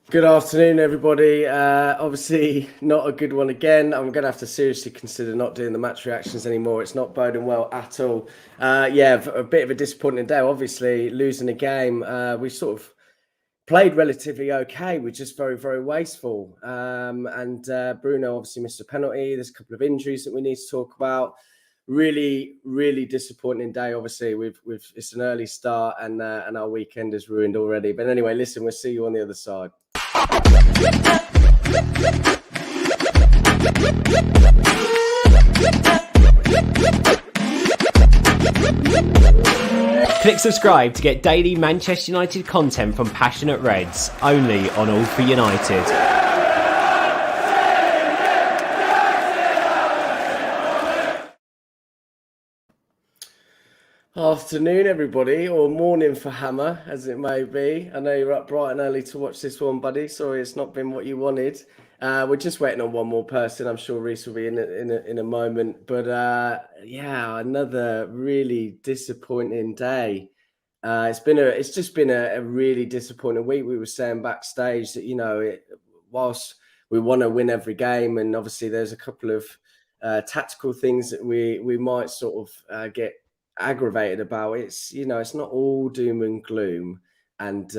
Good afternoon, everybody. Obviously, not a good one again. I'm going to have to seriously consider not doing the match reactions anymore. It's not boding well at all. Yeah, a bit of a disappointing day. Obviously, losing a game. We sort of played relatively okay. We're just very, very wasteful. And Bruno obviously missed a penalty. There's a couple of injuries that we need to talk about. Really, really disappointing day. Obviously, it's an early start, and our weekend is ruined already. But anyway, listen, we'll see you on the other side. Click subscribe to get daily Manchester United content from Passionate Reds, only on All for United. Afternoon, everybody, or morning for Hammer, as it may be. I know you're up bright and early to watch this one, buddy. Sorry, it's not been what you wanted. We're just waiting on one more person. I'm sure Reece will be in a moment. But yeah, another really disappointing day. It's just been a really disappointing week. We were saying backstage that whilst we want to win every game, and obviously there's a couple of tactical things that we might sort of get aggravated about. It's not all doom and gloom, and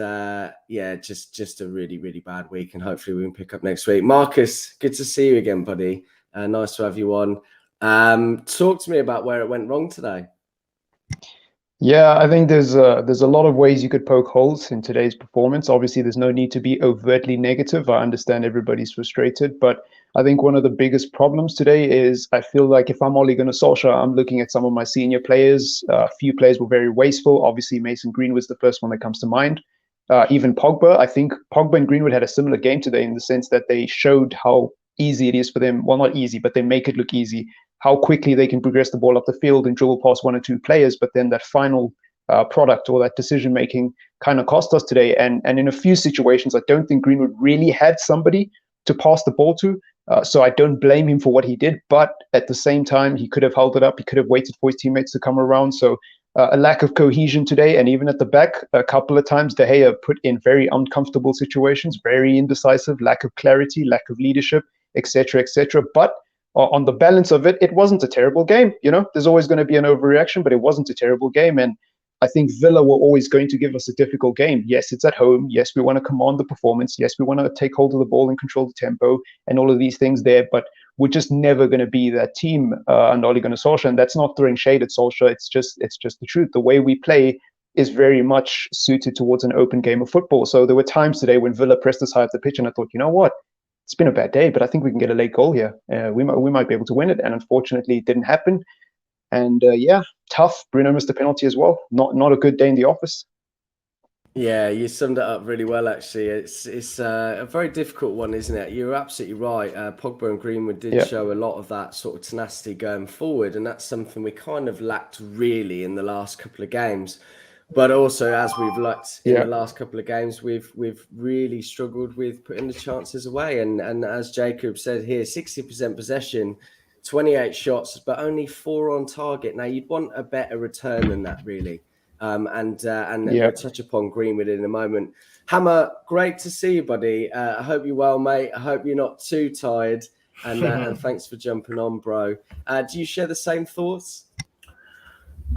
yeah, just a really, really bad week, and hopefully we can pick up next week. Marcus, good to see you again, buddy. Nice to have you on. Talk to me about where it went wrong today. Yeah, I think there's a lot of ways you could poke holes in today's performance. Obviously, there's no need to be overtly negative. I understand everybody's frustrated, but I think one of the biggest problems today is I feel like if I'm Ole Gunnar Solskjaer, I'm looking at some of my senior players. A few players were very wasteful. Obviously, Mason Greenwood's the first one that comes to mind. Even Pogba, I think Pogba and Greenwood had a similar game today in the sense that they showed how easy it is for them. Well, not easy, but they make it look easy. How quickly they can progress the ball up the field and dribble past one or two players, but then that final product or that decision making kind of cost us today. And in a few situations, I don't think Greenwood really had somebody to pass the ball to. So I don't blame him for what he did, but at the same time, he could have held it up. He could have waited for his teammates to come around. So a lack of cohesion today, and even at the back, a couple of times De Gea put in very uncomfortable situations, very indecisive, lack of clarity, lack of leadership, etc., etc. But on the balance of it, it wasn't a terrible game. There's always going to be an overreaction, but it wasn't a terrible game. And I think Villa were always going to give us a difficult game. Yes, it's at home. Yes, we want to command the performance. Yes, we want to take hold of the ball and control the tempo and all of these things there. But we're just never going to be that team under Ole Gunnar Solskjaer. And that's not throwing shade at Solskjaer. It's just the truth. The way we play is very much suited towards an open game of football. So there were times today when Villa pressed us high up the pitch, and I thought, you know what? It's been a bad day, but I think we can get a late goal here. We might be able to win it, and unfortunately, it didn't happen. And yeah, tough. Bruno missed the penalty as well. Not a good day in the office. Yeah, you summed it up really well, actually. It's a very difficult one, isn't it? You're absolutely right. Pogba and Greenwood did show a lot of that sort of tenacity going forward, and that's something we kind of lacked really in the last couple of games. But also, as we've lacked in the last couple of games, we've really struggled with putting the chances away. And as Jacob said here, 60% possession, 28 shots, but only 4 on target. Now, you'd want a better return than that, really. And we'll touch upon Greenwood in a moment. Hammer, great to see you, buddy. I hope you're well, mate. I hope you're not too tired. And thanks for jumping on, bro. Do you share the same thoughts?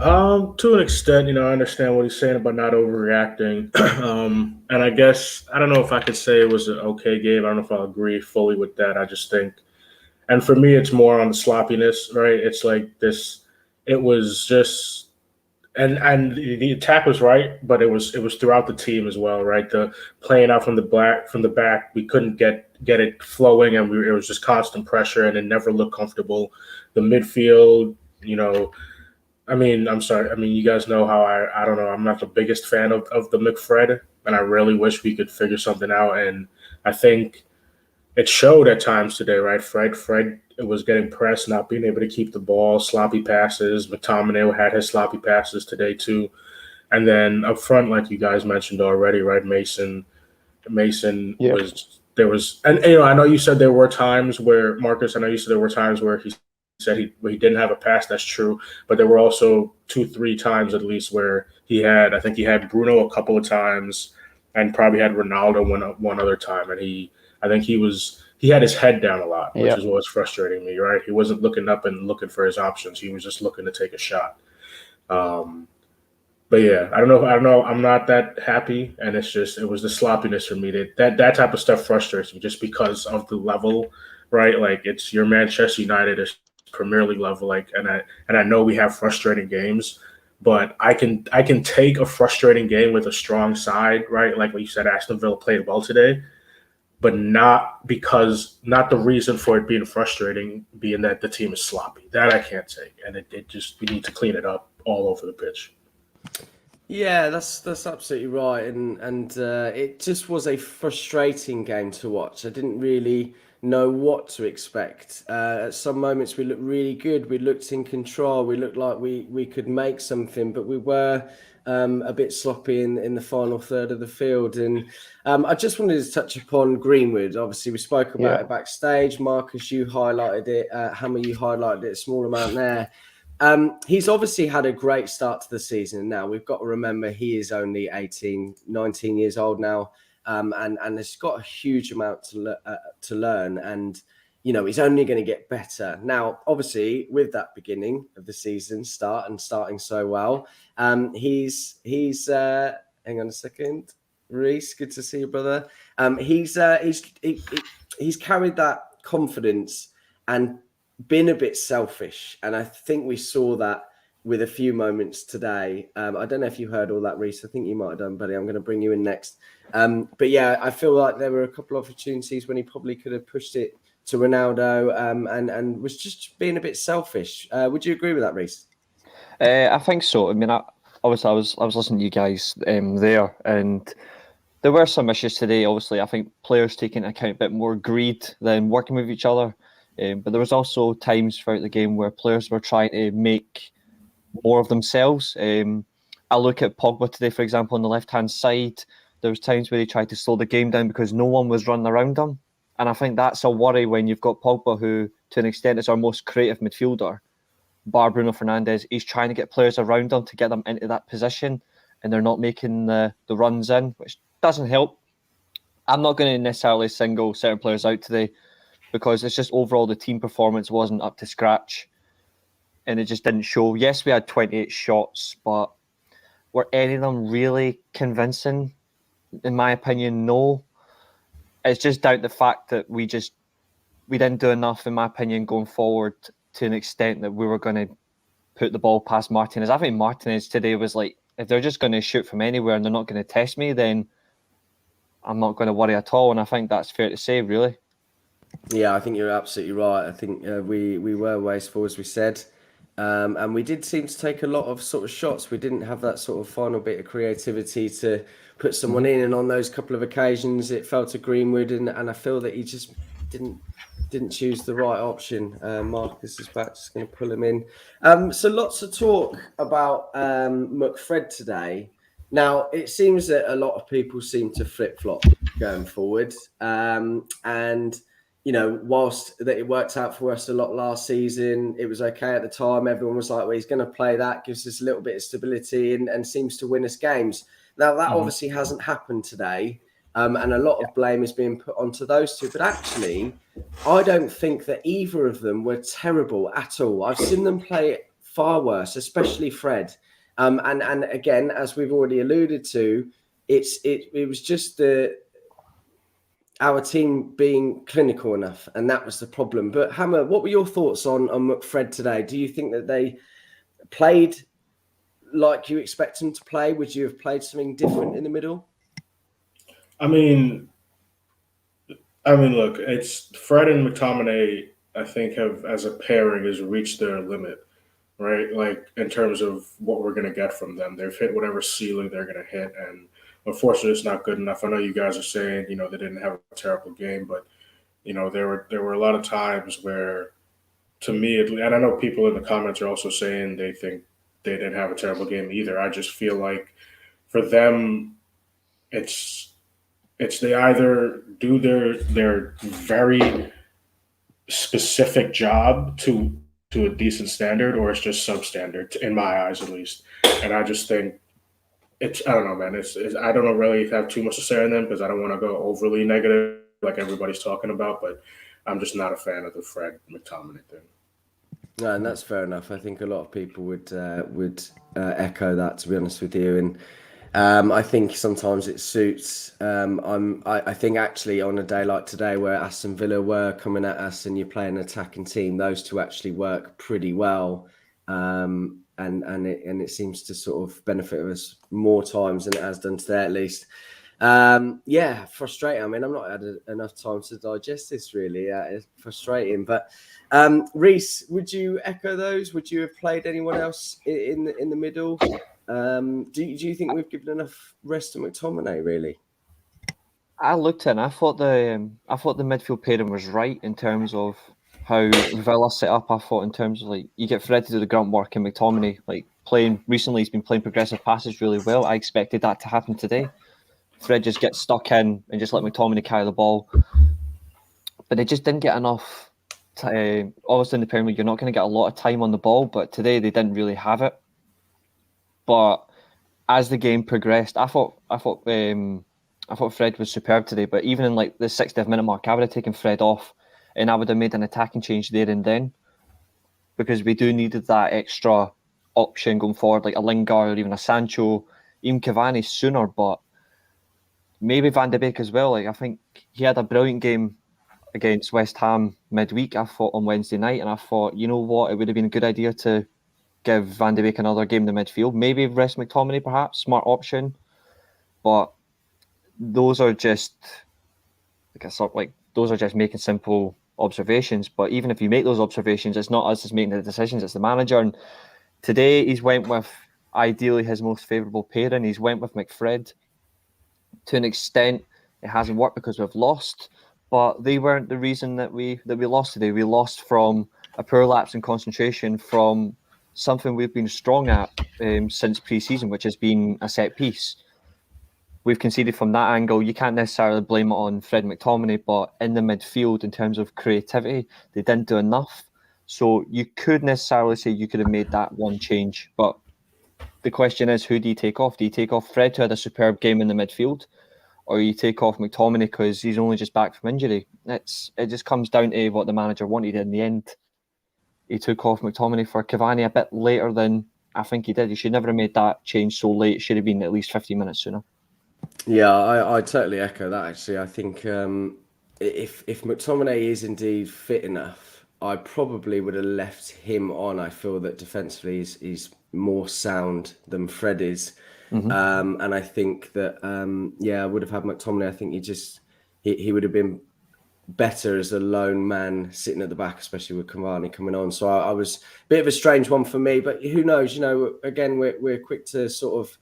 To an extent, I understand what he's saying about not overreacting. And I guess, I don't know if I could say it was an okay game. I don't know if I'll agree fully with that. I just think, and for me, it's more on the sloppiness, right? It's like this, it was just, and the attack was right, but it was throughout the team as well, right? The playing out from the back, we couldn't get it flowing, and it was just constant pressure, and it never looked comfortable. The midfield, I'm sorry. You guys know how I don't know. I'm not the biggest fan of the McFred, and I really wish we could figure something out. And I think it showed at times today, right? Fred was getting pressed, not being able to keep the ball, sloppy passes. McTominay had his sloppy passes today too. And then up front, like you guys mentioned already, right? Mason was there was, and I know you said there were times where Marcus. I know you said there were times where he said he didn't have a pass. That's true, but there were also 2-3 times at least where I think he had Bruno a couple of times, and probably had Ronaldo one other time, and I think he had his head down a lot, which is what's frustrating me. Right, he wasn't looking up and looking for his options. He was just looking to take a shot. But yeah, I don't know. I'm not that happy, and it was the sloppiness for me. That type of stuff frustrates me just because of the level, right? Like it's your Manchester United is Premier League level, like, and I know we have frustrating games, but I can take a frustrating game with a strong side, right? Like what you said, Aston Villa played well today, but not the reason for it being frustrating being that the team is sloppy. That I can't take, and it just we need to clean it up all over the pitch. Yeah, that's absolutely right, and it just was a frustrating game to watch. I didn't really know what to expect. At some moments, we looked really good. We looked in control. We looked like we could make something, but we were a bit sloppy in the final third of the field. And I just wanted to touch upon Greenwood. Obviously, we spoke about it backstage. Marcus, you highlighted it. Hammer, you highlighted it a small amount there. He's obviously had a great start to the season. Now, we've got to remember he is only 18, 19 years old now, and has got a huge amount to learn. And, he's only going to get better. Now, obviously, with that beginning of the season starting so well, he's hang on a second. Reese, good to see you, brother. He's carried that confidence and been a bit selfish, and I think we saw that with a few moments today. I don't know if you heard all that, Reese. I think you might have done, buddy. I'm going to bring you in next. But yeah, I feel like there were a couple of opportunities when he probably could have pushed it to Ronaldo, and was just being a bit selfish. Would you agree with that, Reese? I think so. I mean, I was listening to you guys there, and there were some issues today. Obviously, I think players taking into account a bit more greed than working with each other. But there was also times throughout the game where players were trying to make more of themselves. I look at Pogba today, for example, on the left-hand side. There was times where he tried to slow the game down because no one was running around him. And I think that's a worry when you've got Pogba, who, to an extent, is our most creative midfielder. Bar Bruno Fernandes, he's trying to get players around him to get them into that position, and they're not making the runs in, which doesn't help. I'm not going to necessarily single certain players out today, because it's just overall the team performance wasn't up to scratch and it just didn't show. Yes, we had 28 shots, but were any of them really convincing? In my opinion, no. It's just down to the fact that we didn't do enough, in my opinion, going forward to an extent that we were going to put the ball past Martinez. I think Martinez today was like, if they're just going to shoot from anywhere and they're not going to test me, then I'm not going to worry at all. And I think that's fair to say, really. Yeah, I think you're absolutely right. I think we were wasteful, as we said, and we did seem to take a lot of sort of shots. We didn't have that sort of final bit of creativity to put someone in, and on those couple of occasions, it fell to Greenwood, and I feel that he just didn't choose the right option. Marcus is back, just going to pull him in. So lots of talk about McFred today. Now, it seems that a lot of people seem to flip-flop going forward, and whilst that it worked out for us a lot last season, it was okay at the time. Everyone was like, well, he's going to play that, gives us a little bit of stability and seems to win us games. Now, that obviously hasn't happened today, and a lot of blame is being put onto those two. But actually, I don't think that either of them were terrible at all. I've seen them play far worse, especially Fred. And again, as we've already alluded to, it was just our team being clinical enough, and that was the problem. But Hammer, what were your thoughts on McFred today? Do you think that they played like you expect them to play? Would you have played something different in the middle? I mean, look, it's Fred and McTominay, I think, have as a pairing has reached their limit, right? Like in terms of what we're going to get from them. They've hit whatever ceiling they're going to hit, and unfortunately, it's not good enough. I know you guys are saying, they didn't have a terrible game, but, there were a lot of times where, to me, and I know people in the comments are also saying they think they didn't have a terrible game either. I just feel like for them, it's they either do their very specific job to a decent standard, or it's just substandard, in my eyes at least. And I just think I don't know, man. I don't really have too much to say on them because I don't want to go overly negative like everybody's talking about, but I'm just not a fan of the Fred McTominay thing. No, and that's fair enough. I think a lot of people would echo that, to be honest with you. And I think sometimes it suits. I think actually on a day like today, where Aston Villa were coming at us, and you're playing an attacking team, those two actually work pretty well. And it seems to sort of benefit us more times than it has done today, at least. Yeah, frustrating. I mean, I've not had enough time to digest this, really. It's frustrating. But Reese, would you echo those? Would you have played anyone else in the middle? Do you think we've given enough rest to McTominay, really? I looked and I thought the midfield pairing was right in terms of how Villa set up. I thought in terms of like you get Fred to do the grunt work and McTominay like playing recently. He's been playing progressive passes really well. I expected that to happen today. Fred just gets stuck in and just let McTominay carry the ball, but they just didn't get enough. Obviously, in the Premier League, you're not going to get a lot of time on the ball, but today they didn't really have it. But as the game progressed, I thought Fred was superb today. But even in like the 60th minute mark, I would have taken Fred off, and I would have made an attacking change there and then, because we do needed that extra option going forward, like a Lingard or even a Sancho, even Cavani sooner. But maybe Van de Beek as well. Like I think he had a brilliant game against West Ham midweek, I thought, on Wednesday night, and I thought, you know what, it would have been a good idea to give Van de Beek another game in the midfield. Maybe rest McTominay, perhaps, smart option. But those are just those are just making simple observations. But even if you make those observations, it's not us that's making the decisions, it's the manager. And today he's went with ideally his most favourable pairing. He's went with McFred. To an extent, it hasn't worked because we've lost, but they weren't the reason that we lost today. We lost from a poor lapse in concentration from something we've been strong at since pre-season, which has been a set piece. We've conceded from that angle. You can't necessarily blame it on Fred McTominay, but in the midfield, in terms of creativity, they didn't do enough. So you could necessarily say you could have made that one change, but the question is, who do you take off? Do you take off Fred, who had a superb game in the midfield, or you take off McTominay because he's only just back from injury? It just comes down to what the manager wanted in the end. He took off McTominay for Cavani a bit later than I think he did. He should never have made that change so late. It should have been at least 15 minutes sooner. Yeah, I totally echo that, actually. I think if McTominay is indeed fit enough, I probably would have left him on. I feel that defensively he's more sound than Fred is. Mm-hmm. And I think that, I would have had McTominay. I think he would have been better as a lone man sitting at the back, especially with Cavani coming on. So I was a bit of a strange one for me, but who knows? You know, again, we're quick to sort of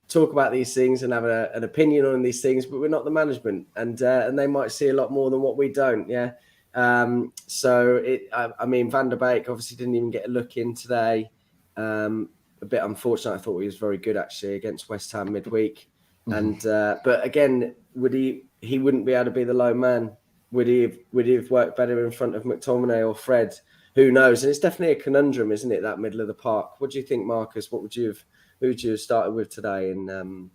talk about these things and have an opinion on these things, but we're not the management, and they might see a lot more than what we don't. Yeah. I mean, Van der Beek obviously didn't even get a look in today. A bit unfortunate. I thought he was very good actually against West Ham midweek. Mm-hmm. And but again, he wouldn't be able to be the lone man? Would he have worked better in front of McTominay or Fred? Who knows? And it's definitely a conundrum, isn't it? That middle of the park. What do you think, Marcus? Who would you have started with today? And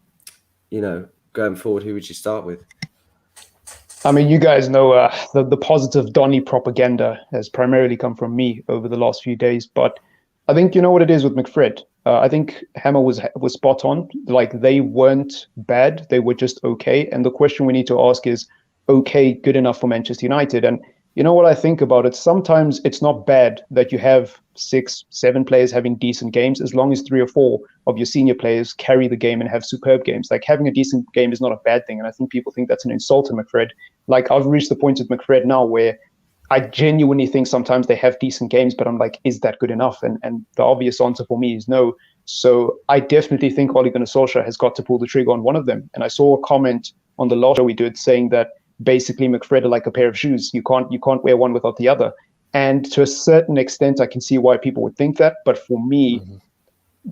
going forward, who would you start with? I mean, you guys know the positive Donny propaganda has primarily come from me over the last few days, but I think you know what it is with McFred. I think Hammer was spot on. Like, they weren't bad; they were just okay. And the question we need to ask is, okay, good enough for Manchester United? And you know what I think about it? Sometimes it's not bad that you have 6, 7 players having decent games, as long as 3 or 4 of your senior players carry the game and have superb games. Like, having a decent game is not a bad thing. And I think people think that's an insult to McFred. Like, I've reached the point with McFred now where I genuinely think sometimes they have decent games, but I'm like, is that good enough? And the obvious answer for me is no. So I definitely think Ole Gunnar Solskjaer has got to pull the trigger on one of them. And I saw a comment on the last show we did saying that basically McFred are like a pair of shoes. You can't wear one without the other. And to a certain extent, I can see why people would think that. But for me,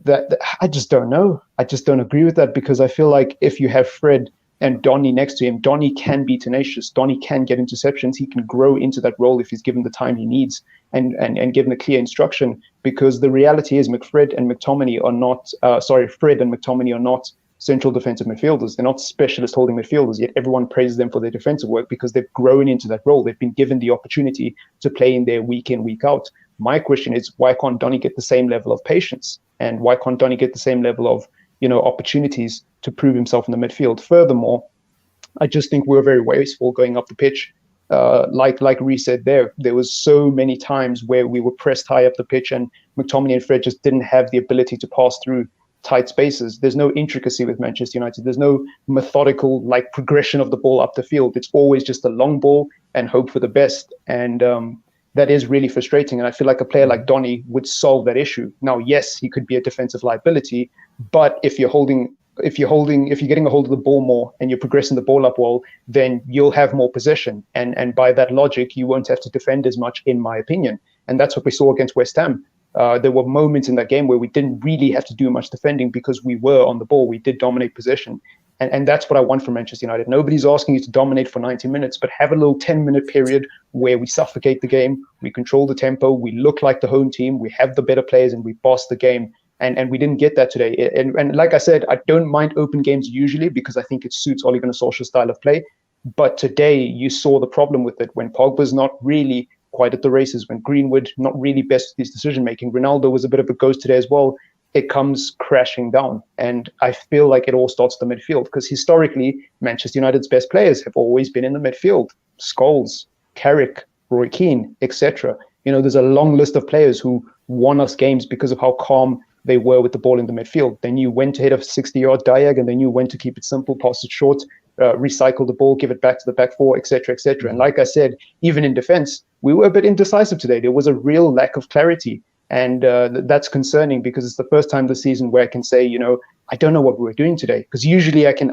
that I just don't know. I just don't agree with that, because I feel like if you have Fred and Donny next to him, Donny can be tenacious. Donny can get interceptions. He can grow into that role if he's given the time he needs and given a clear instruction. Because the reality is Fred and McTominay are not central defensive midfielders. They're not specialist holding midfielders, yet everyone praises them for their defensive work because they've grown into that role. They've been given the opportunity to play in there week in, week out. My question is, why can't Donny get the same level of patience? And why can't Donny get the same level of, opportunities to prove himself in the midfield? Furthermore, I just think we're very wasteful going up the pitch. Like Reece said there was so many times where we were pressed high up the pitch and McTominay and Fred just didn't have the ability to pass through tight spaces. There's no intricacy with Manchester United. There's no methodical progression of the ball up the field. It's always just a long ball and hope for the best. And that is really frustrating. And I feel like a player like Donny would solve that issue. Now, yes, he could be a defensive liability, but if you're getting a hold of the ball more and you're progressing the ball up well, then you'll have more possession. And by that logic, you won't have to defend as much, in my opinion. And that's what we saw against West Ham. There were moments in that game where we didn't really have to do much defending because we were on the ball. We did dominate possession. And that's what I want from Manchester United. Nobody's asking you to dominate for 90 minutes, but have a little 10-minute period where we suffocate the game, we control the tempo, we look like the home team, we have the better players, and we boss the game. And we didn't get that today. And like I said, I don't mind open games usually because I think it suits Ole Gunnar Solskjaer's style of play. But today you saw the problem with it when Pogba's not really quite at the races, when Greenwood not really best with his decision-making. Ronaldo was a bit of a ghost today as well. It comes crashing down. And I feel like it all starts at the midfield because historically, Manchester United's best players have always been in the midfield. Scholes, Carrick, Roy Keane, etc. There's a long list of players who won us games because of how calm they were with the ball in the midfield. They knew when to hit a 60-yard diag, and they knew when to keep it simple, pass it short, recycle the ball, give it back to the back four, etc., etc. And like I said, even in defense, we were a bit indecisive today. There was a real lack of clarity. And that's concerning because it's the first time this season where I can say, I don't know what we were doing today. Because usually I can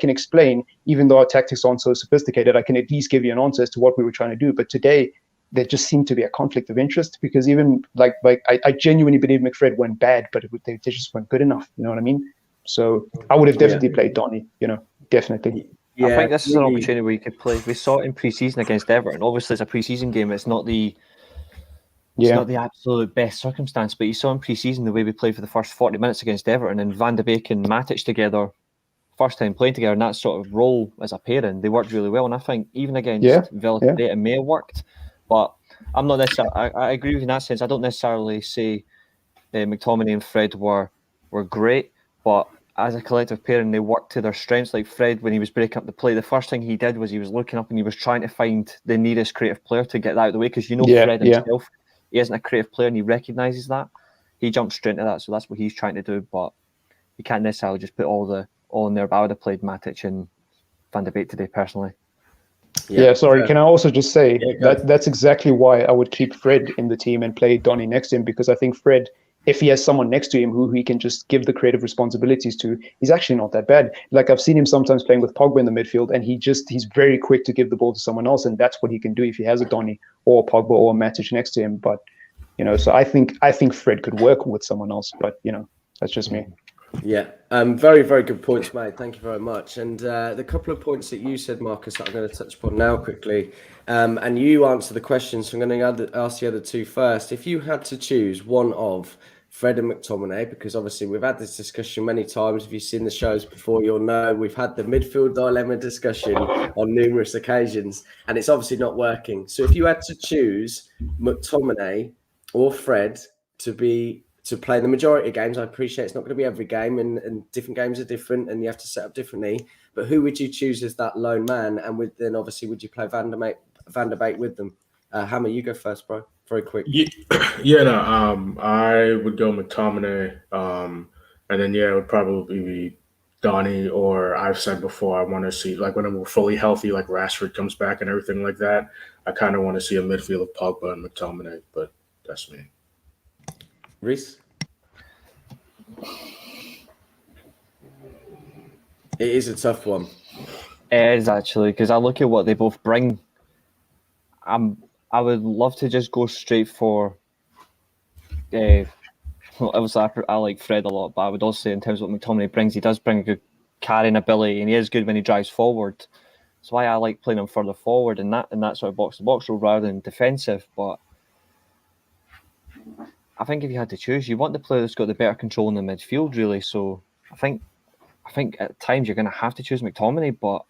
explain, even though our tactics aren't so sophisticated, I can at least give you an answer as to what we were trying to do. But today, there just seemed to be a conflict of interest because even I genuinely believe McFred went bad, but they just weren't good enough. You know what I mean? So I would have definitely played Donny, definitely. Yeah, I think this is an opportunity where you could play. We saw it in pre-season against Everton. Obviously, it's a pre-season game. It's not the absolute best circumstance, but you saw in pre-season the way we played for the first 40 minutes against Everton and Van de Beek and Matic together, first time playing together in that sort of role as a pairing, they worked really well. And I think even against Villa today, it may have worked, but I'm not necessarily. I agree with you in that sense. I don't necessarily say McTominay and Fred were great, but as a collective pairing, they worked to their strengths. Like Fred, when he was breaking up the play, the first thing he did was he was looking up and he was trying to find the nearest creative player to get that out of the way because Fred himself, he isn't a creative player and he recognises that. He jumps straight into that, so that's what he's trying to do. But you can't necessarily just put all in there. But I would have played Matic and Van de Beek today personally. Sorry. Can I also just say that's exactly why I would keep Fred in the team and play Donny next to him, because I think Fred, if he has someone next to him who he can just give the creative responsibilities to, he's actually not that bad. Like I've seen him sometimes playing with Pogba in the midfield, and he's very quick to give the ball to someone else, and that's what he can do if he has a Donny or a Pogba or a Matic next to him. But so I think Fred could work with someone else, but that's just me. Yeah, very, very good points, mate. Thank you very much. And the couple of points that you said, Marcus, that I'm going to touch upon now quickly. And you answer the questions, so I'm going to ask the other two first. If you had to choose one of Fred and McTominay, because obviously we've had this discussion many times. If you've seen the shows before, you'll know we've had the midfield dilemma discussion on numerous occasions, and it's obviously not working. So if you had to choose McTominay or Fred to play the majority of games, I appreciate it's not going to be every game, and different games are different, and you have to set up differently. But who would you choose as that lone man? And then obviously, would you play Van de Beek with them? Hammer, you go first, bro. Very quick. I would go McTominay, and then it would probably be Donny, or I've said before, I want to see, like, when we're fully healthy, like Rashford comes back and everything like that, I kind of want to see a midfield of Pogba and McTominay, but that's me. Reece? It is a tough one. It is actually, because I look at what they both bring. I would love to just go straight for. Obviously, I like Fred a lot, but I would also say in terms of what McTominay brings, he does bring a good carrying ability, and he is good when he drives forward. That's why I like playing him further forward in that sort of box-to-box role rather than defensive. But I think if you had to choose, you want the player that's got the better control in the midfield, really. So I think I think at times you're going to have to choose McTominay, but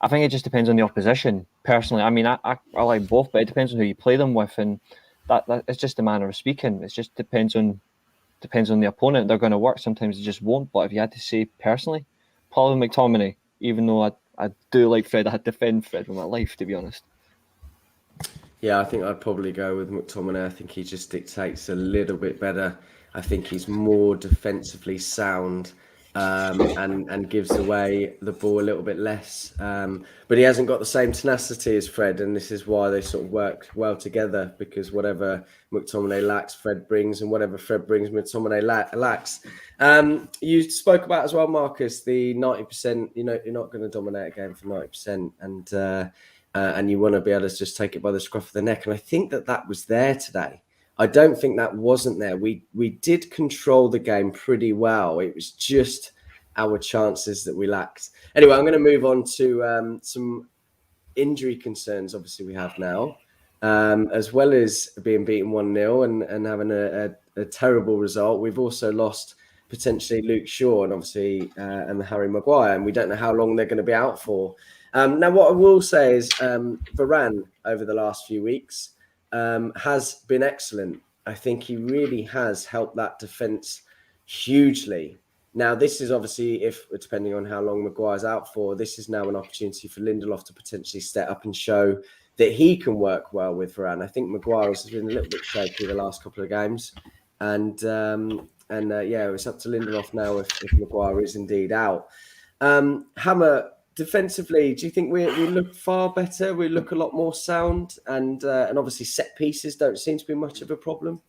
I think it just depends on the opposition. Personally, I mean, I like both, but it depends on who you play them with, and that it's just a manner of speaking. It just depends on the opponent. They're going to work. Sometimes they just won't. But if you had to say personally, probably McTominay. Even though I do like Fred, I defend Fred with my life, to be honest. Yeah, I think I'd probably go with McTominay. I think he just dictates a little bit better. I think he's more defensively sound, and gives away the ball a little bit less. But he hasn't got the same tenacity as Fred, and this is why they sort of work well together, because whatever McTominay lacks, Fred brings, and whatever Fred brings, McTominay lacks. You spoke about as well, Marcus, the 90%, you're not going to dominate a game for 90%, and you want to be able to just take it by the scruff of the neck. And I think that was there today. I don't think that wasn't there. We did control the game pretty well. It was just our chances that we lacked. Anyway, I'm going to move on to some injury concerns, obviously, we have now, as well as being beaten 1-0 and having a terrible result. We've also lost potentially Luke Shaw and obviously and Harry Maguire, and we don't know how long they're going to be out for. Now, what I will say is Varane over the last few weeks has been excellent. I think he really has helped that defence hugely. Now, this is obviously, depending on how long Maguire's out for, this is now an opportunity for Lindelof to potentially step up and show that he can work well with Varane. I think Maguire has been a little bit shaky the last couple of games. And it's up to Lindelof now if Maguire is indeed out. Hammer, defensively, do you think we look far better? We look a lot more sound, and obviously set pieces don't seem to be much of a problem.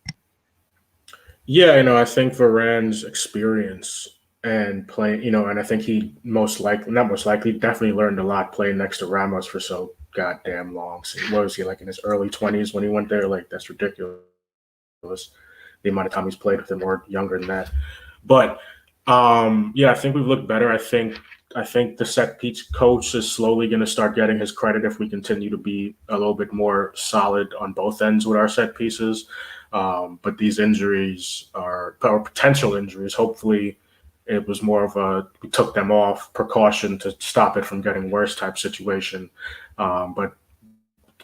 Yeah, I think Varane's experience and playing, and I think he definitely learned a lot playing next to Ramos for so goddamn long. So what was he, like in his early 20s when he went there? Like, that's ridiculous. The amount of time he's played with him, or younger than that. But I think we've looked better. I think the set piece coach is slowly going to start getting his credit if we continue to be a little bit more solid on both ends with our set pieces. But these injuries or potential injuries, hopefully it was more of we took them off precaution to stop it from getting worse type situation. But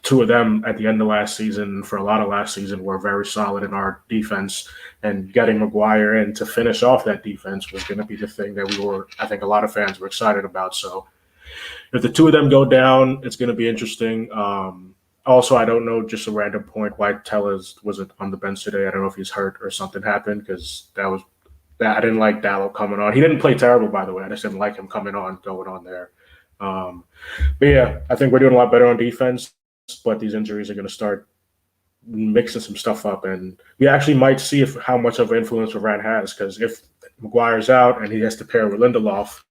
two of them at the end of last season, for a lot of last season, were very solid in our defense, and getting Maguire in to finish off that defense was going to be the thing that I think a lot of fans were excited about. So if the two of them go down, it's going to be interesting. Also, I don't know, just a random point, why Tellez wasn't on the bench today. I don't know if he's hurt or something happened, because I didn't like Dallo coming on. He didn't play terrible, by the way. I just didn't like him going on there. But yeah, I think we're doing a lot better on defense, but these injuries are going to start mixing some stuff up, and we actually might see how much of an influence Varane has, because if Maguire's out and he has to pair with Lindelof,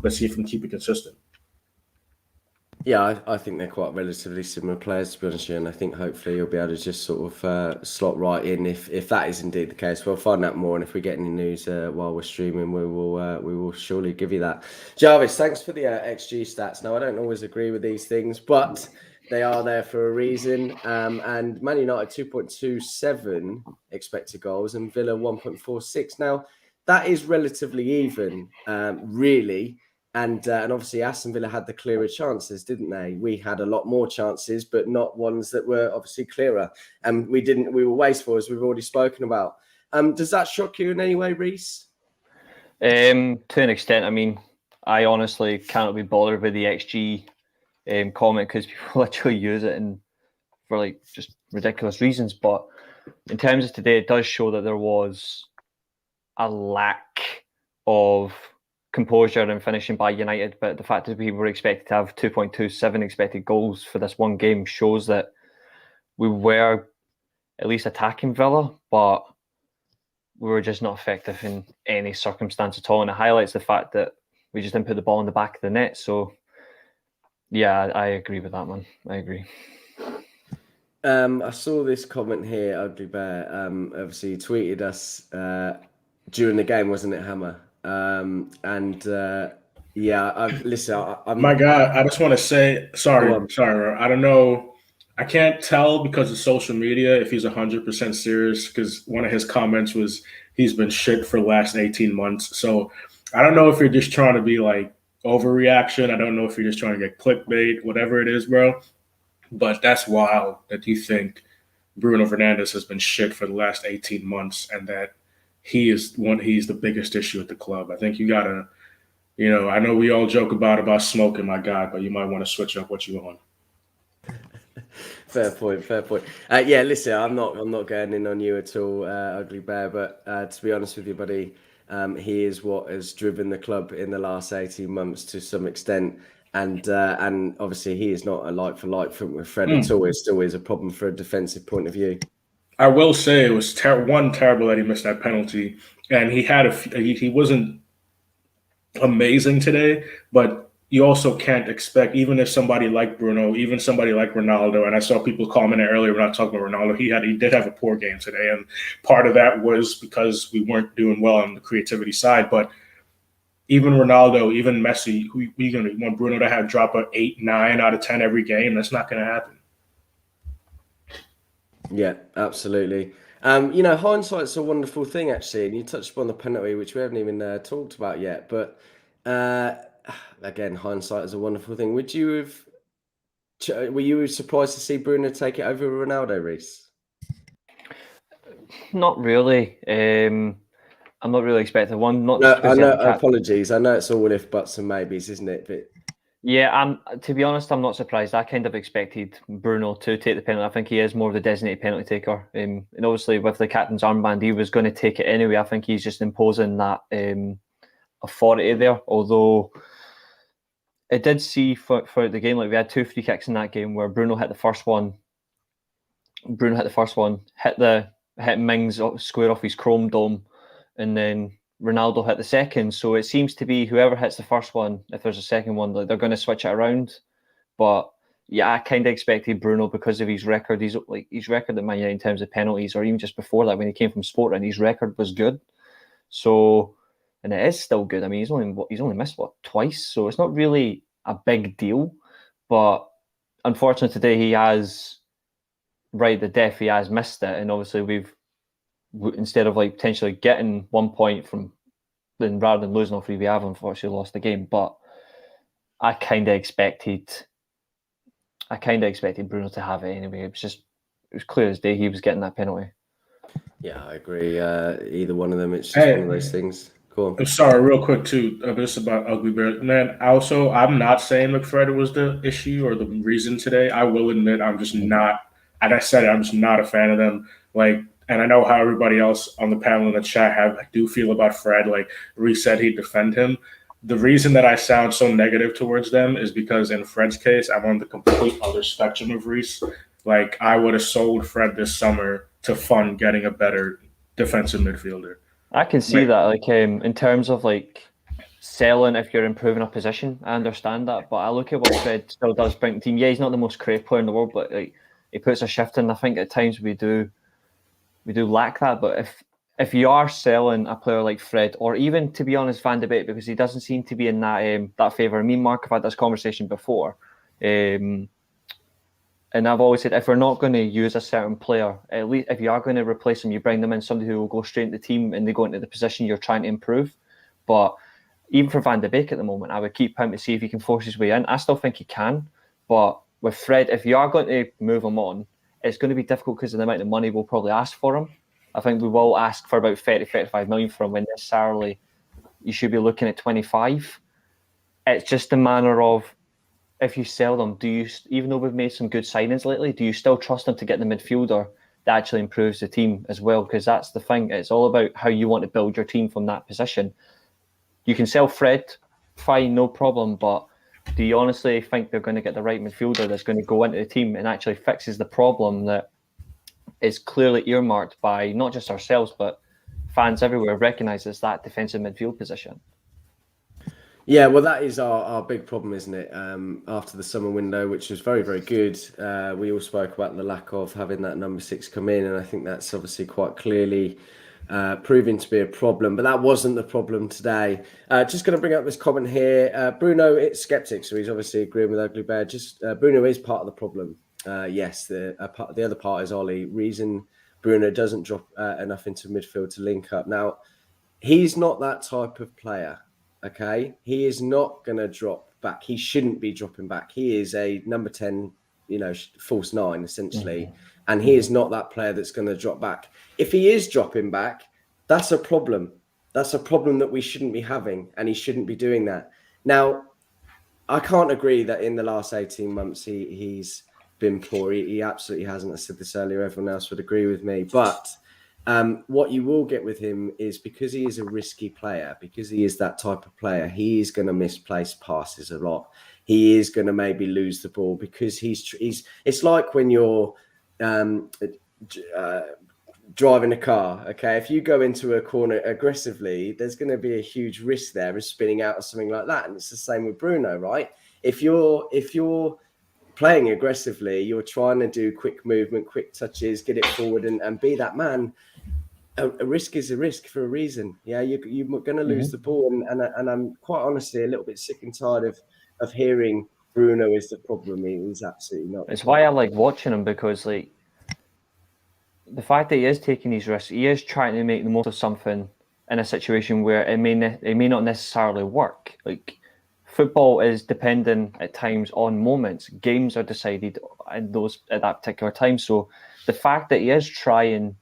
let's see if we can keep it consistent. Yeah, I think they're quite relatively similar players, to be honest with you, and I think hopefully you'll be able to just sort of slot right in if that is indeed the case. We'll find out more, and if we get any news while we're streaming, we will surely give you that. Jarvis, thanks for the XG stats. Now, I don't always agree with these things, but they are there for a reason. And Man United 2.27 expected goals and Villa 1.46. Now, that is relatively even, really. And obviously Aston Villa had the clearer chances, didn't they? We had a lot more chances, but not ones that were obviously clearer. And we were wasteful, as we've already spoken about. Does that shock you in any way, Reese? To an extent. I mean, I honestly cannot be bothered with the XG comment, because people literally use it for like just ridiculous reasons. But in terms of today, it does show that there was a lack of composure and finishing by United, but the fact that we were expected to have 2.27 expected goals for this one game shows that we were at least attacking Villa, but we were just not effective in any circumstance at all. And it highlights the fact that we just didn't put the ball in the back of the net. So yeah, I agree with that, man. I agree. I saw this comment here, Ugly Bear. Obviously, he tweeted us during the game, wasn't it, Hammer? Listen. My God, I just want to say, sorry. I don't know. I can't tell because of social media if he's 100% serious, because one of his comments was he's been shit for the last 18 months. So I don't know if you're just trying to be like overreaction. I don't know if you're just trying to get clickbait, whatever it is, bro. But that's wild that you think Bruno Fernandes has been shit for the last 18 months and that he's the biggest issue at the club. I think you gotta, I know we all joke about smoking, my guy, but you might want to switch up what you on. Fair point. Yeah, listen, I'm not going in on you at all, Ugly Bear. But to be honest with you, buddy, he is what has driven the club in the last 18 months to some extent. And obviously, he is not a like for like with Fred at all. It still is a problem for a defensive point of view. I will say it was terrible that he missed that penalty, and he wasn't amazing today, but you also can't expect, even if somebody like Bruno, even somebody like Ronaldo, and I saw people commenting earlier, we're not talking about Ronaldo, he did have a poor game today, and part of that was because we weren't doing well on the creativity side, but even Ronaldo, even Messi, who you going to want Bruno to drop a 8, 9 out of 10 every game? That's not going to happen. Yeah, absolutely. Hindsight's a wonderful thing, actually, and you touched upon the penalty, which we haven't even talked about yet, but again, hindsight is a wonderful thing. Were you surprised to see Bruno take it over Ronaldo, Reese? Not really. I'm not really expecting one. No, I know. Apologies. I know it's all if buts and maybes, isn't it? But yeah, to be honest, I'm not surprised. I kind of expected Bruno to take the penalty. I think he is more of the designated penalty taker. And obviously, with the captain's armband, he was going to take it anyway. I think he's just imposing that authority there. Although it did see for the game, like we had 2 free kicks in that game where Bruno hit the first one. Hit Mings square off his chrome dome, and then Ronaldo hit the second. So it seems to be whoever hits the first one, if there's a second one, like they're going to switch it around. But yeah, I kind of expected Bruno because of his record. His record at Man United in terms of penalties, or even just before that when he came from Sporting, his record was good. So, and it is still good. I mean, he's only missed twice, so it's not really a big deal. But unfortunately today he has he has missed it, and obviously instead of potentially getting 1 point from then rather than losing all 3, we have unfortunately lost the game. But I kind of expected Bruno to have it anyway. It was clear as day he was getting that penalty. Yeah, I agree. Either one of them, it's just one of those things. Cool. I'm sorry, real quick too. This about Ugly Bear. Man, also, I'm not saying McFred was the issue or the reason today. I will admit I'm just not, and I said it, I'm just not a fan of them. And I know how everybody else on the panel in the chat do feel about Fred. Like Reese said, he'd defend him. The reason that I sound so negative towards them is because in Fred's case, I'm on the complete other spectrum of Reese. Like I would have sold Fred this summer to fund getting a better defensive midfielder. I can see that, in terms of selling if you're improving a position. I understand that, but I look at what Fred still does bring to the team. Yeah, he's not the most creative player in the world, but he puts a shift in. I think at times we do lack that. But if you are selling a player like Fred, or even to be honest, Van de Beek, because he doesn't seem to be in that favour. Me and Mark have had this conversation before. And I've always said, if we're not going to use a certain player, at least if you are going to replace him, you bring them in somebody who will go straight into the team and they go into the position you're trying to improve. But even for Van de Beek at the moment, I would keep him to see if he can force his way in. I still think he can. But with Fred, if you are going to move him on, it's going to be difficult because of the amount of money we'll probably ask for him. I think we will ask for about 35 million for him when necessarily you should be looking at 25. It's just a matter of, if you sell them, even though we've made some good signings lately, do you still trust them to get the midfielder that actually improves the team as well? Because that's the thing. It's all about how you want to build your team from that position. You can sell Fred, fine, no problem, but do you honestly think they're going to get the right midfielder that's going to go into the team and actually fixes the problem that is clearly earmarked by not just ourselves, but fans everywhere recognises that defensive midfield position? Yeah, well, that is our big problem, isn't it? After the summer window, which was very, very good, we all spoke about the lack of having that number 6 come in, and I think that's obviously quite clearly proving to be a problem. But that wasn't the problem today. Just going to bring up this comment here. Bruno, it's skeptic, so he's obviously agreeing with Ugly Bear. Bruno is part of the problem. Yes, the other part is Ollie. Reason Bruno doesn't drop enough into midfield to link up. Now, he's not that type of player. okay? He is not going to drop back. He shouldn't be dropping back. He is a number 10, false 9, essentially. And he is not that player that's going to drop back. If he is dropping back, that's a problem. That's a problem that we shouldn't be having, and he shouldn't be doing that. Now, I can't agree that in the last 18 months he's been poor. He absolutely hasn't. I said this earlier. Everyone else would agree with me. But what you will get with him is, because he is a risky player, because he is that type of player, he is going to misplace passes a lot. He is going to maybe lose the ball, because he's it's like when you're driving a car, okay? If you go into a corner aggressively, there's going to be a huge risk there of spinning out or something like that. And it's the same with Bruno, right? If you're playing aggressively, you're trying to do quick movement, quick touches, get it forward and be that man. A risk is a risk for a reason. Yeah, you're going to lose the ball. And I'm quite honestly a little bit sick and tired of hearing Bruno is the problem. He's absolutely not. It's why I like watching him, because like, the fact that he is taking these risks, he is trying to make the most of something in a situation where it may not necessarily work. Like, football is dependent at times on moments. Games are decided at that particular time. So the fact that he is trying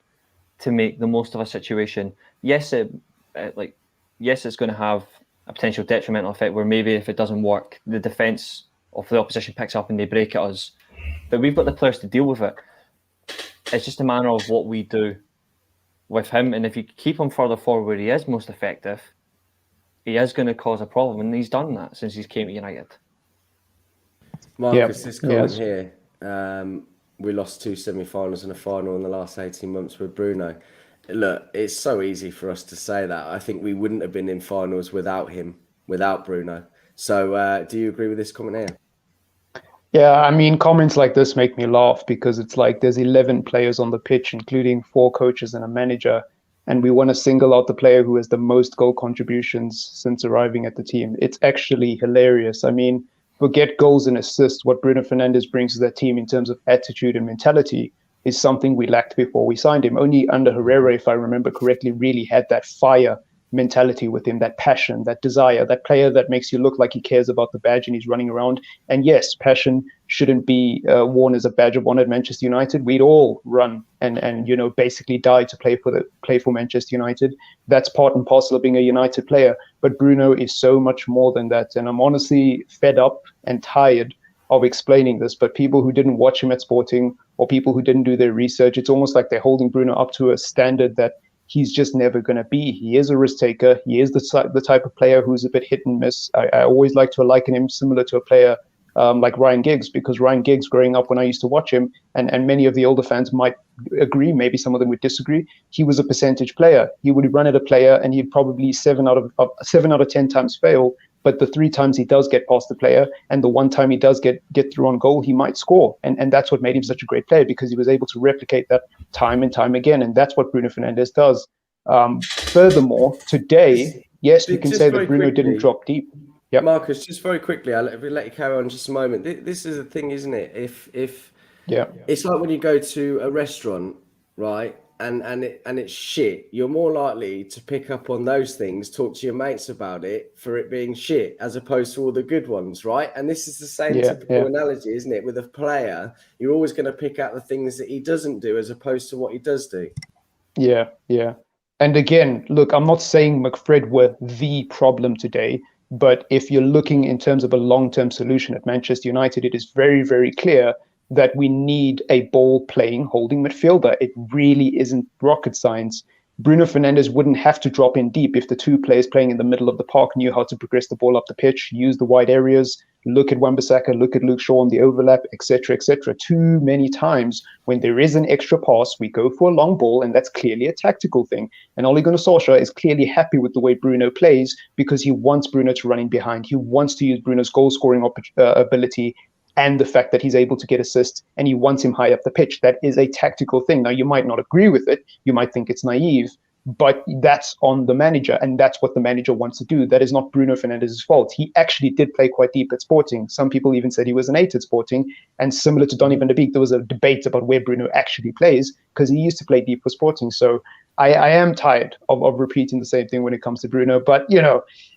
to make the most of a situation, yes, it's going to have a potential detrimental effect where maybe if it doesn't work, the defence of the opposition picks up and they break at us. But we've got the players to deal with it. It's just a matter of what we do with him. And if you keep him further forward where he is most effective, he is going to cause a problem. And he's done that since he's came to United. Marcus, this comment here. We lost 2 semi-finals and a final in the last 18 months with Bruno. Look, it's so easy for us to say that. I think we wouldn't have been in finals without him, without Bruno. So do you agree with this comment here? Yeah, I mean, comments like this make me laugh, because it's like there's 11 players on the pitch, including 4 coaches and a manager, and we want to single out the player who has the most goal contributions since arriving at the team. It's actually hilarious. I mean, forget goals and assists. What Bruno Fernandes brings to that team in terms of attitude and mentality is something we lacked before we signed him. Only under Herrera, if I remember correctly, really had that fire mentality with him, that passion, that desire, that player that makes you look like he cares about the badge and he's running around. And yes, passion shouldn't be worn as a badge of honor at Manchester United. We'd all run and basically die to play for Manchester United. That's part and parcel of being a United player. But Bruno is so much more than that. And I'm honestly fed up and tired of explaining this. But people who didn't watch him at Sporting, or people who didn't do their research, it's almost like they're holding Bruno up to a standard that he's just never going to be. He is a risk taker. He is the type of player who's a bit hit and miss. I always like to liken him similar to a player like Ryan Giggs, because Ryan Giggs, growing up when I used to watch him, and many of the older fans might agree, maybe some of them would disagree, he was a percentage player. He would run at a player and he'd probably 7 out of 10 times fail. But the 3 times he does get past the player, and the 1 time he does get through on goal, he might score. And that's what made him such a great player, because he was able to replicate that time and time again. And that's what Bruno Fernandes does. Furthermore, today, yes, we can say that Bruno didn't drop deep. Yep. Marcus, just very quickly, I'll let you carry on just a moment. This is the thing, isn't it? If it's like when you go to a restaurant, right? And it's shit, you're more likely to pick up on those things, talk to your mates about it for it being shit, as opposed to all the good ones, right? And this is the same typical analogy, isn't it? With a player, you're always going to pick out the things that he doesn't do as opposed to what he does do. Yeah. And again, look, I'm not saying McFred were the problem today, but if you're looking in terms of a long-term solution at Manchester United, it is very, very clear that we need a ball-playing holding midfielder. It really isn't rocket science. Bruno Fernandes wouldn't have to drop in deep if the 2 players playing in the middle of the park knew how to progress the ball up the pitch, use the wide areas, look at Wan-Bissaka, look at Luke Shaw on the overlap, etc., etc. Too many times when there is an extra pass, we go for a long ball, and that's clearly a tactical thing. And Ole Gunnar Solskjaer is clearly happy with the way Bruno plays, because he wants Bruno to run in behind. He wants to use Bruno's goal-scoring ability and the fact that he's able to get assists, and he wants him high up the pitch. That is a tactical thing. Now, you might not agree with it. You might think it's naive, but that's on the manager, and that's what the manager wants to do. That is not Bruno Fernandes' fault. He actually did play quite deep at Sporting. Some people even said he was an 8 at Sporting, and similar to Donny van der Beek, there was a debate about where Bruno actually plays, because he used to play deep for Sporting. So I am tired of repeating the same thing when it comes to Bruno. But,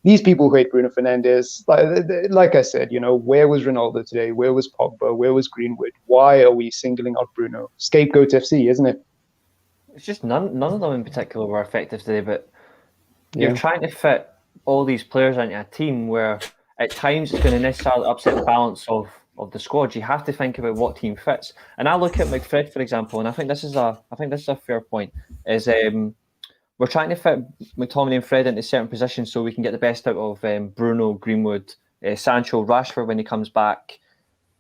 these people who hate Bruno Fernandes, like I said, where was Ronaldo today? Where was Pogba? Where was Greenwood? Why are we singling out Bruno? Scapegoat FC, isn't it? It's just none of them in particular were effective today, but you're trying to fit all these players into a team where at times it's going to necessarily upset the balance of the squad. You have to think about what team fits. And I look at McFred, for example, and I think this is a fair point. Is we're trying to fit McTominay and Fred into certain positions so we can get the best out of Bruno, Greenwood, Sancho, Rashford when he comes back,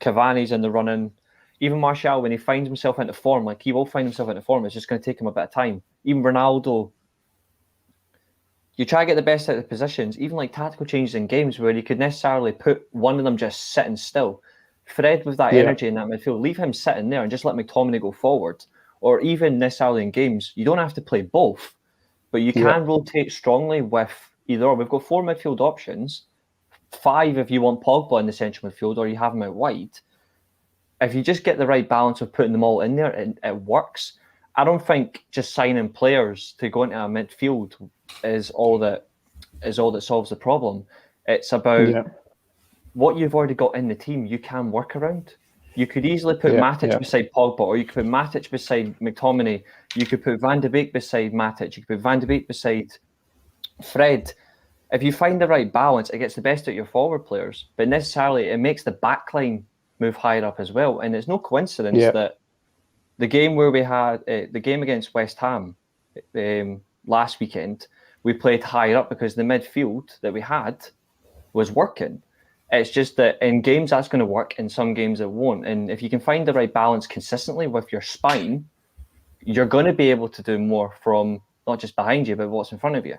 Cavani's in the running. Even Martial, when he finds himself into form, like he will find himself into form, it's just going to take him a bit of time. Even Ronaldo, you try to get the best out of the positions, even like tactical changes in games where you could necessarily put one of them just sitting still. Fred with that energy in that midfield, leave him sitting there and just let McTominay go forward. Or even necessarily in games, you don't have to play both, but you can rotate strongly with either or. We've got 4 midfield options, 5 if you want Pogba in the central midfield or you have him out wide. If you just get the right balance of putting them all in there, it works. I don't think just signing players to go into a midfield is all that solves the problem. It's about what you've already got in the team. You can work around. You could easily put Matic beside Pogba, or you could put Matic beside McTominay. You could put Van de Beek beside Matic. You could put Van de Beek beside Fred. If you find the right balance, it gets the best out of your forward players. But necessarily, it makes the backline move higher up as well. And it's no coincidence that the game where we had the game against West Ham last weekend, we played higher up because the midfield that we had was working. It's just that in games that's going to work, in some games it won't. And if you can find the right balance consistently with your spine, you're going to be able to do more from not just behind you, but what's in front of you.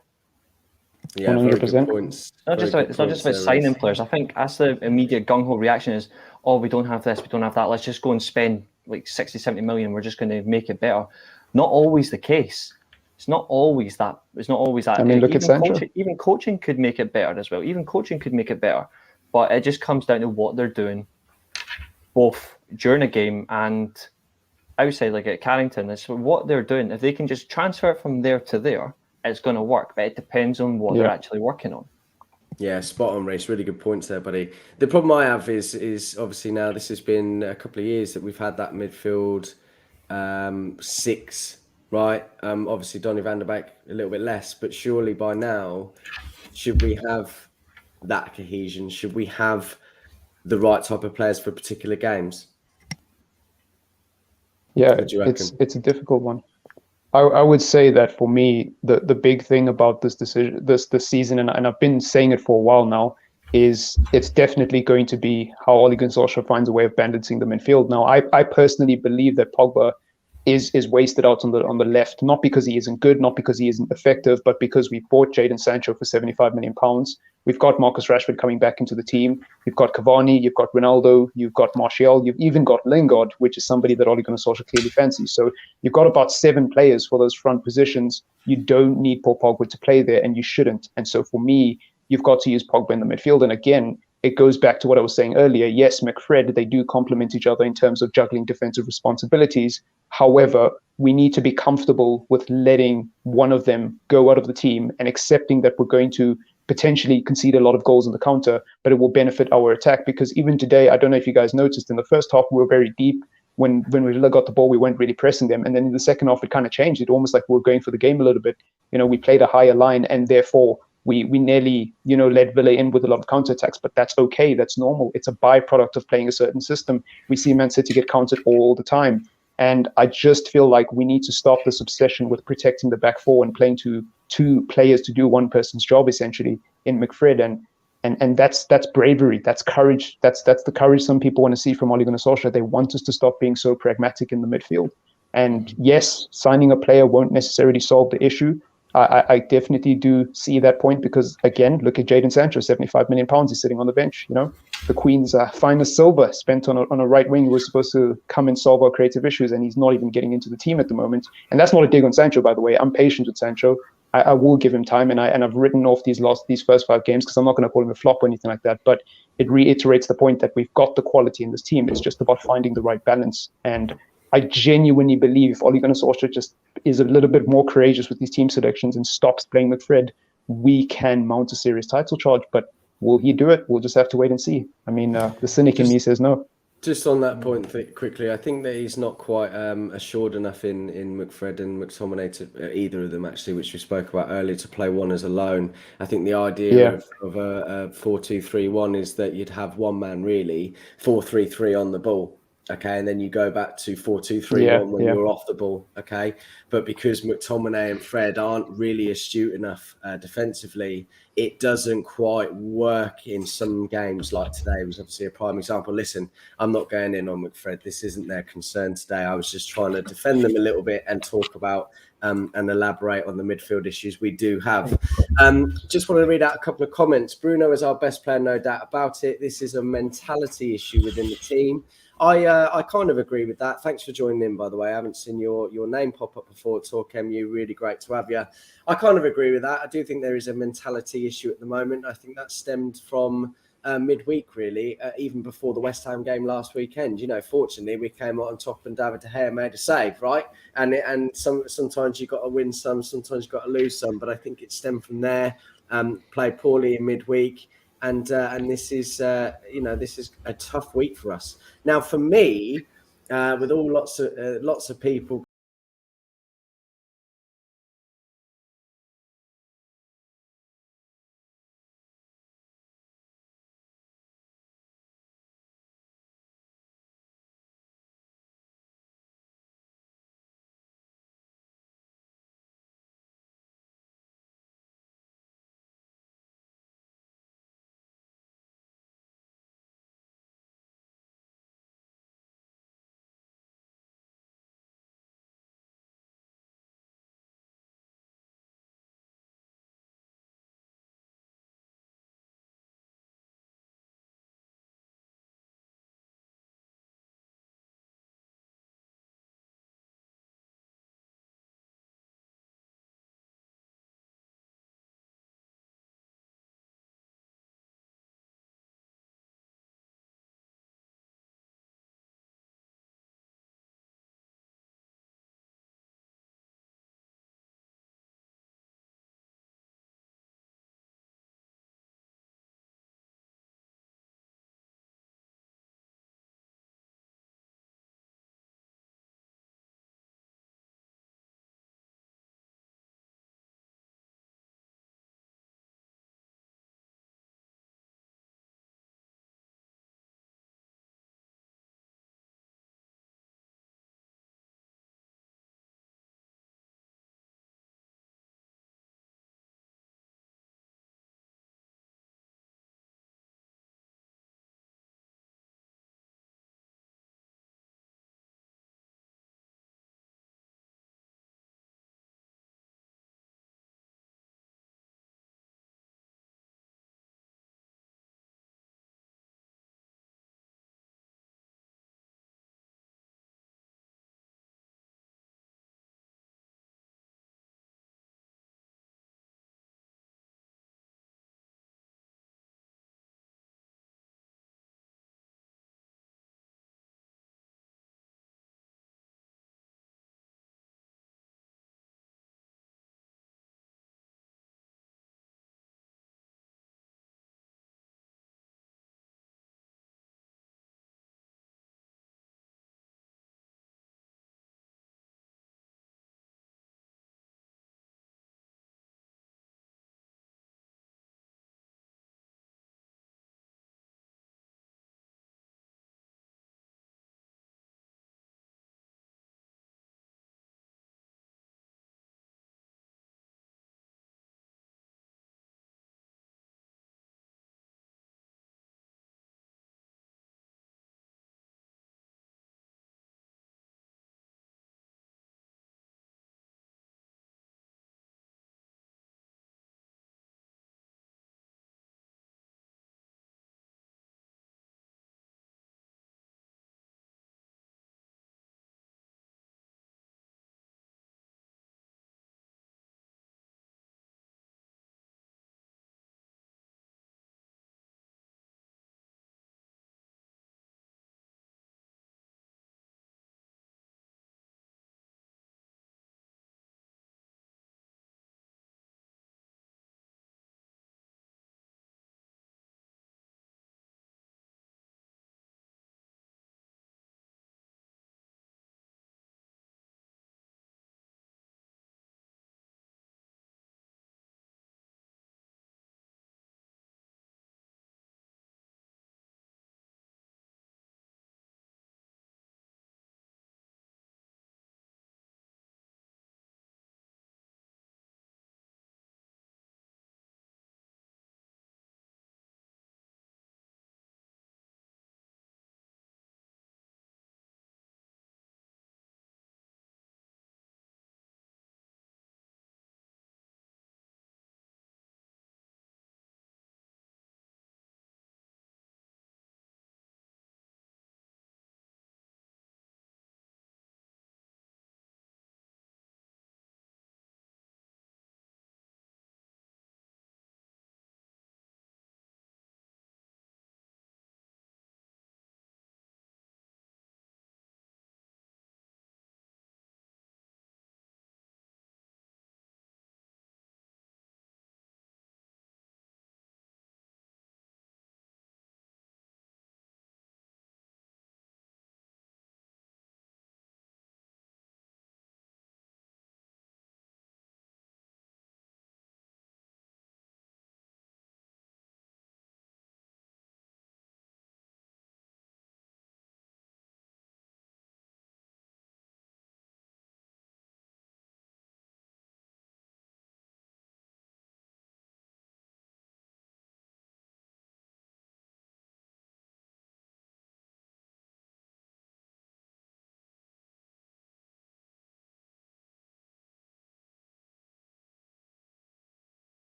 Yeah, 100%. Points. It's not just about signing players. I think that's the immediate gung-ho reaction is, oh, we don't have this, we don't have that. Let's just go and spend like 60, 70 million. We're just going to make it better. Not always the case. It's not always that. I mean, look at Sancho. Even coaching could make it better as well. Even coaching could make it better. But it just comes down to what they're doing, both during a game and outside, like at Carrington. It's what they're doing. If they can just transfer it from there to there, it's going to work. But it depends on what they're actually working on. Yeah, spot on, Reece. Really good points there, buddy. The problem I have is obviously now this has been a couple of years that we've had that midfield 6, right? Obviously, Donny van der Beek a little bit less, but surely by now, should we have that cohesion? Should we have the right type of players for particular games? Yeah, it's a difficult one. I would say that for me, the big thing about this decision, this season, and I've been saying it for a while now, is it's definitely going to be how Ole Gunnar Solskjaer finds a way of balancing the midfield. Now, I personally believe that Pogba is wasted out on the left, not because he isn't good, not because he isn't effective, but because we bought Jadon Sancho for £75 million. We've got Marcus Rashford coming back into the team. You've got Cavani, you've got Ronaldo, you've got Martial, you've even got Lingard, which is somebody that Ole Gunnar Solskjaer clearly fancies. So you've got about 7 players for those front positions. You don't need Paul Pogba to play there, and you shouldn't. And so for me, you've got to use Pogba in the midfield. And again, it goes back to what I was saying earlier. Yes, McFred, they do complement each other in terms of juggling defensive responsibilities. However, we need to be comfortable with letting one of them go out of the team and accepting that we're going to potentially concede a lot of goals on the counter, but it will benefit our attack. Because even today, I don't know if you guys noticed, in the first half, we were very deep. When we got the ball, we weren't really pressing them. And then in the second half, it kind of changed. It almost like we were going for the game a little bit. We played a higher line, and therefore we nearly, let Villa in with a lot of counterattacks, but that's okay. That's normal. It's a byproduct of playing a certain system. We see Man City get countered all the time. And I just feel like we need to stop this obsession with protecting the back four and playing to 2 players to do one person's job, essentially, in McFred. And that's bravery. That's courage. That's the courage some people want to see from Ole Gunnar Solskjaer. They want us to stop being so pragmatic in the midfield. And yes, signing a player won't necessarily solve the issue, I definitely do see that point because, again, look at Jadon Sancho, £75 million he's sitting on the bench. The Queen's finest silver spent on a right wing who was supposed to come and solve our creative issues, and he's not even getting into the team at the moment. And that's not a dig on Sancho, by the way. I'm patient with Sancho. I will give him time, and I've written off these first 5 games because I'm not going to call him a flop or anything like that. But it reiterates the point that we've got the quality in this team. It's just about finding the right balance. And I genuinely believe if Ole Gunnar Solskjaer just is a little bit more courageous with these team selections and stops playing with Fred, we can mount a serious title charge. But will he do it? We'll just have to wait and see. I mean, the cynic in me says no. Just on that point quickly, I think that he's not quite assured enough in McFred and McTominay, either of them actually, which we spoke about earlier, to play one as a lone. I think the idea of a 4-2-3-1 is that you'd have one man really 4-3-3 on the ball. Okay, and then you go back to 4-2-3-1 when you're off the ball. Okay, but because McTominay and Fred aren't really astute enough defensively, it doesn't quite work in some games. Like today was obviously a prime example. Listen, I'm not going in on McFred. This isn't their concern today. I was just trying to defend them a little bit and talk about and elaborate on the midfield issues we do have. Just want to read out a couple of comments. Bruno is our best player, no doubt about it. This is a mentality issue within the team. I kind of agree with that. Thanks for joining in, by the way. I haven't seen your name pop up before. Talk MU, really great to have you. I kind of agree with that. I do think there is a mentality issue at the moment. I think that stemmed from midweek, really, even before the West Ham game last weekend. Fortunately, we came out on top and David De Gea made a save, right? And sometimes you've got to win some, sometimes you've got to lose some. But I think it stemmed from there. Played poorly in midweek. And this is, this is a tough week for us. Now, for me, with lots of people